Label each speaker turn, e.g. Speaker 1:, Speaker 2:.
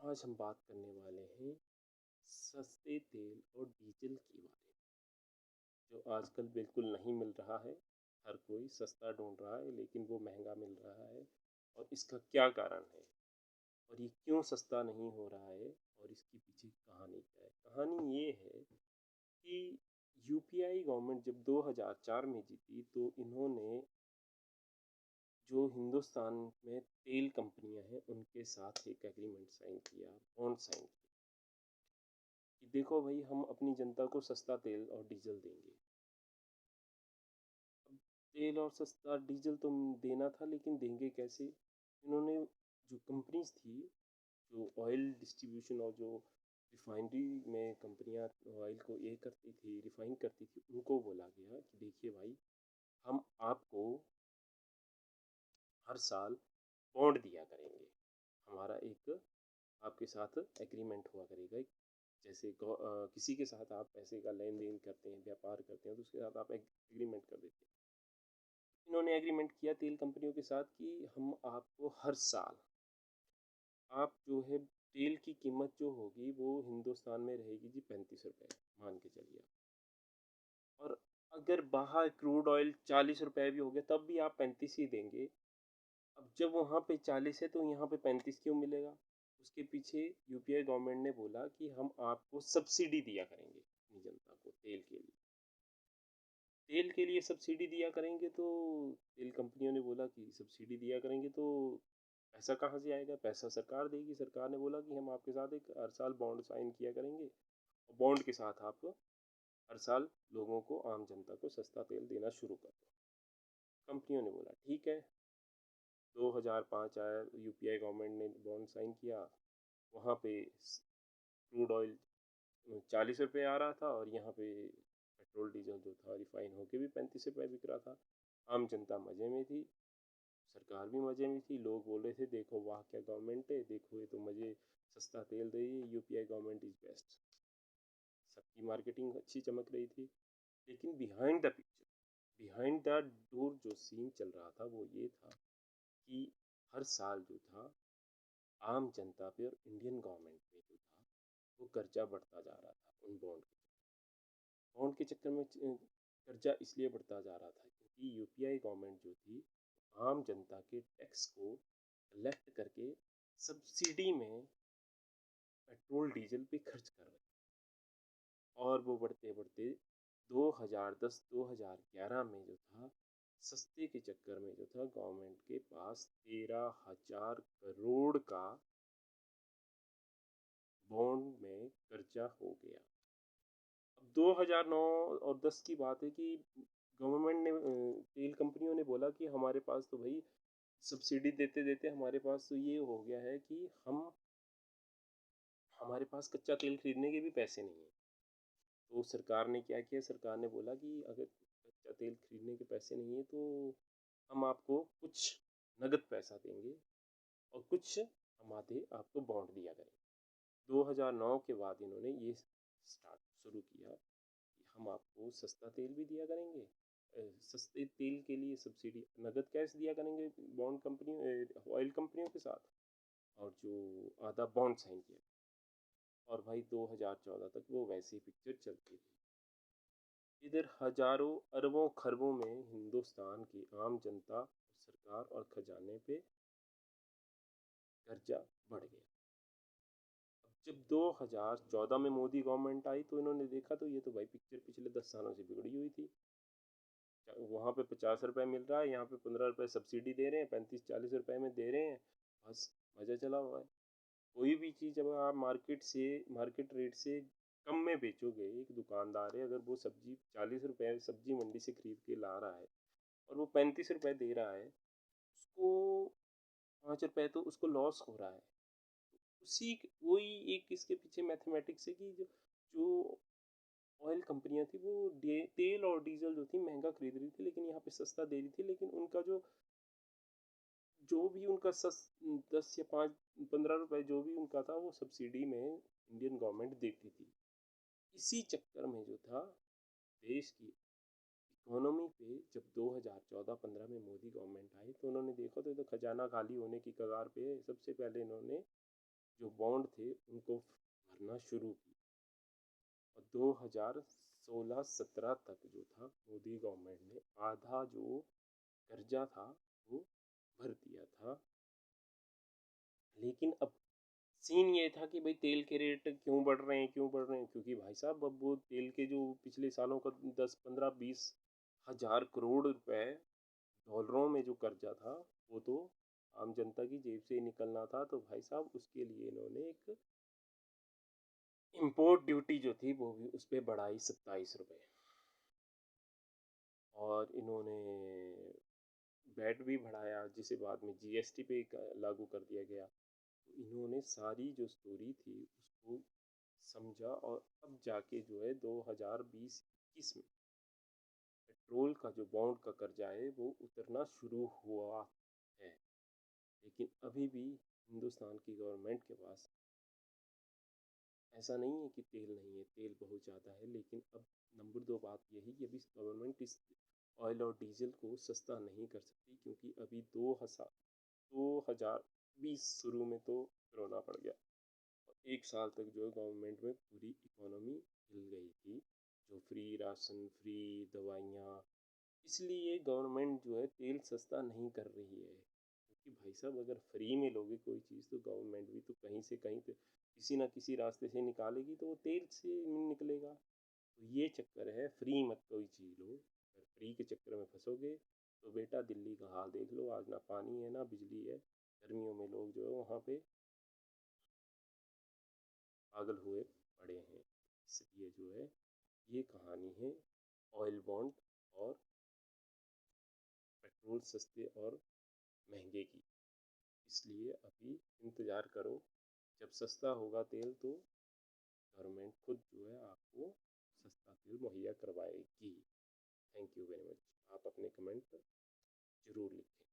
Speaker 1: आज हम बात करने वाले हैं सस्ते तेल और डीजल के बारे में, जो आजकल बिल्कुल नहीं मिल रहा है। हर कोई सस्ता ढूंढ रहा है लेकिन वो महंगा मिल रहा है। और इसका क्या कारण है और ये क्यों सस्ता नहीं हो रहा है और इसके पीछे कहानी क्या है? कहानी ये है कि यूपीआई गवर्नमेंट जब 2004 में जीती तो इन्होंने जो हिंदुस्तान में तेल कंपनियां हैं उनके साथ एक एग्रीमेंट साइन किया, बॉन्ड साइन किया कि देखो भाई, हम अपनी जनता को सस्ता तेल और डीजल देंगे। अब तेल और सस्ता डीजल तो देना था, लेकिन देंगे कैसे? इन्होंने जो कंपनीज थी, जो ऑयल डिस्ट्रीब्यूशन और जो रिफाइनरी में कंपनियां ऑयल को ये करती थी, रिफाइन करती थी, उनको बोला गया कि देखिए भाई, हम आपको हर साल बॉन्ड दिया करेंगे। हमारा एक आपके साथ एग्रीमेंट हुआ करेगा। जैसे किसी के साथ आप पैसे का लेन देन करते हैं, व्यापार करते हैं, तो उसके साथ आप एग्रीमेंट कर देते हैं। इन्होंने एग्रीमेंट किया तेल कंपनियों के साथ कि हम आपको हर साल, आप जो है, तेल की कीमत जो होगी वो हिंदुस्तान में रहेगी जी 35 रुपये, मान के चलिए। और अगर बाहर क्रूड ऑयल 40 रुपये भी हो गया तब भी आप 35 ही देंगे। अब जब वहाँ पे 40 है तो यहाँ पे 35 क्यों मिलेगा? उसके पीछे यूपीआई गवर्नमेंट ने बोला कि हम आपको सब्सिडी दिया करेंगे अपनी जनता को तेल के लिए। तेल के लिए सब्सिडी दिया करेंगे तो तेल कंपनियों ने बोला कि सब्सिडी दिया करेंगे तो पैसा कहाँ से आएगा? पैसा सरकार देगी। सरकार ने बोला कि हम आपके साथ एक हर साल बॉन्ड साइन किया करेंगे और बॉन्ड के साथ आप हर साल लोगों को, आम जनता को सस्ता तेल देना शुरू कर दो। कंपनियों ने बोला ठीक है। 2005 आया, यूपीआई गवर्नमेंट ने बॉन्ड साइन किया। वहाँ पे क्रूड ऑयल 40 रुपये आ रहा था और यहाँ पे पेट्रोल डीजल जो था रिफाइन होके भी 35 रुपये बिक रहा था। आम जनता मज़े में थी, सरकार भी मज़े में थी। लोग बोल रहे थे देखो वाह क्या गवर्नमेंट है, देखो ये तो मज़े, सस्ता तेल दे रही है, यूपीआई गवर्नमेंट इज़ बेस्ट। सबकी मार्केटिंग अच्छी चमक रही थी। लेकिन behind the picture, behind the door जो सीन चल रहा था वो ये था कि हर साल जो था, आम जनता पे और इंडियन गवर्नमेंट पे जो था, वो कर्जा बढ़ता जा रहा था। उन बॉन्ड के चक्कर में कर्जा इसलिए बढ़ता जा रहा था क्योंकि यूपीआई गवर्नमेंट जो थी, आम जनता के टैक्स को कलेक्ट करके सब्सिडी में पेट्रोल डीजल पे खर्च कर रहे। और वो बढ़ते बढ़ते 2010-2011 में जो था, सस्ते के चक्कर में जो था, गवर्नमेंट के पास 13,000 करोड़ का बॉन्ड में कर्जा हो गया। अब 2009 और 10 की बात है कि गवर्नमेंट ने, तेल कंपनियों ने बोला कि हमारे पास तो भाई सब्सिडी देते देते हमारे पास तो ये हो गया है कि हमारे पास कच्चा तेल खरीदने के भी पैसे नहीं है। तो सरकार ने क्या किया? सरकार ने बोला कि अगर कच्चा तेल खरीदने के पैसे नहीं है तो हम आपको कुछ नगद पैसा देंगे और कुछ हम आधे आपको बॉन्ड दिया करेंगे। 2009 के बाद इन्होंने ये स्टार्ट शुरू किया कि हम आपको सस्ता तेल भी दिया करेंगे, सस्ते तेल के लिए सब्सिडी, नगद कैश दिया करेंगे बॉन्ड कंपनी, ऑयल कंपनियों के साथ, और जो आधा बॉन्ड साइन किया। और भाई 2014 तक वो वैसी पिक्चर चलती रही। इधर हजारों अरबों खरबों में हिंदुस्तान की आम जनता, सरकार और खजाने पे कर्जा बढ़ गया। अब जब 2014 में मोदी गवर्नमेंट आई तो इन्होंने देखा तो ये तो भाई पिक्चर पिछले 10 सालों से बिगड़ी हुई थी। वहाँ पे 50 रुपये मिल रहा है, यहाँ पे 15 रुपये सब्सिडी दे रहे हैं, 35-40 रुपये में दे रहे हैं, बस मज़ा चला हुआ है। कोई भी चीज़ जब आप मार्केट रेट से कम में बेचोगे, एक दुकानदार है, अगर वो सब्जी 40 रुपये सब्जी मंडी से खरीद के ला रहा है और वो 35 रुपये दे रहा है, उसको 5 रुपये तो उसको लॉस हो रहा है। उसी वही एक इसके पीछे मैथमेटिक्स है कि जो ऑयल कंपनियां थी वो तेल और डीजल जो थी महंगा खरीद रही थी, लेकिन यहाँ पे सस्ता दे रही थी। लेकिन उनका जो जो भी उनका 10 या 5-15 रुपए जो भी उनका था, वो सब्सिडी में इंडियन गवर्नमेंट देती थी। इसी चक्कर में जो था, देश की इकोनॉमी पे जब 2014-15 में मोदी गवर्नमेंट आई तो उन्होंने देखा तो खजाना खाली होने की कगार पे सबसे पहले इन्होंने जो बॉन्ड थे उनको भरना शुरू की और 2016-17 तक जो था मोदी गवर्नमेंट ने आधा जो कर्जा था वो भर दिया था। लेकिन अब सीन ये था कि भाई तेल के रेट क्यों बढ़ रहे हैं, क्यों बढ़ रहे हैं, क्योंकि भाई साहब अब वो तेल के जो पिछले सालों का 10-15-20 हज़ार करोड़ रुपए डॉलरों में जो कर्जा था वो तो आम जनता की जेब से ही निकलना था। तो भाई साहब उसके लिए इन्होंने एक इम्पोर्ट ड्यूटी जो थी वो भी उस पर बढ़ाई 27 रुपये, और इन्होंने वैट भी बढ़ाया जिसे बाद में जीएसटी पे लागू कर दिया गया। तो इन्होंने सारी जो स्टोरी थी उसको समझा और अब जाके जो है 2020-21 में पेट्रोल का जो बॉन्ड का कर्जा है वो उतरना शुरू हुआ है। लेकिन अभी भी हिंदुस्तान की गवर्नमेंट के पास ऐसा नहीं है कि तेल नहीं है, तेल बहुत ज़्यादा है। लेकिन अब नंबर 2 बात यही कि अभी गवर्नमेंट इस ऑयल और डीजल को सस्ता नहीं कर सकती, क्योंकि अभी 2020 शुरू में तो कोरोना पड़ गया और 1 साल तक जो है गवर्नमेंट में पूरी इकोनॉमी हिल गई थी, जो फ्री राशन, फ्री दवाइयाँ, इसलिए गवर्नमेंट जो है तेल सस्ता नहीं कर रही है। क्योंकि भाई साहब अगर फ्री में लोगे कोई चीज़ तो गवर्नमेंट भी तो कहीं से कहीं तो किसी ना किसी रास्ते से निकालेगी, तो वो तेल से निकलेगा। तो ये चक्कर है, फ्री मत कोई चीज़ लो। अगर फ्री के चक्कर में फंसोगे तो बेटा दिल्ली का हाल देख लो, आज ना पानी है ना बिजली है। गर्मियों में लोग जो है वहाँ पे पागल हुए पड़े हैं। इसलिए जो है ये कहानी है ऑयल बॉन्ड और पेट्रोल सस्ते और महंगे की। इसलिए अभी इंतज़ार करो, जब सस्ता होगा तेल तो गवर्नमेंट खुद जो है आपको सस्ता तेल मुहैया करवाएगी। Thank you very much. आप अपने कमेंट ज़रूर लिखें।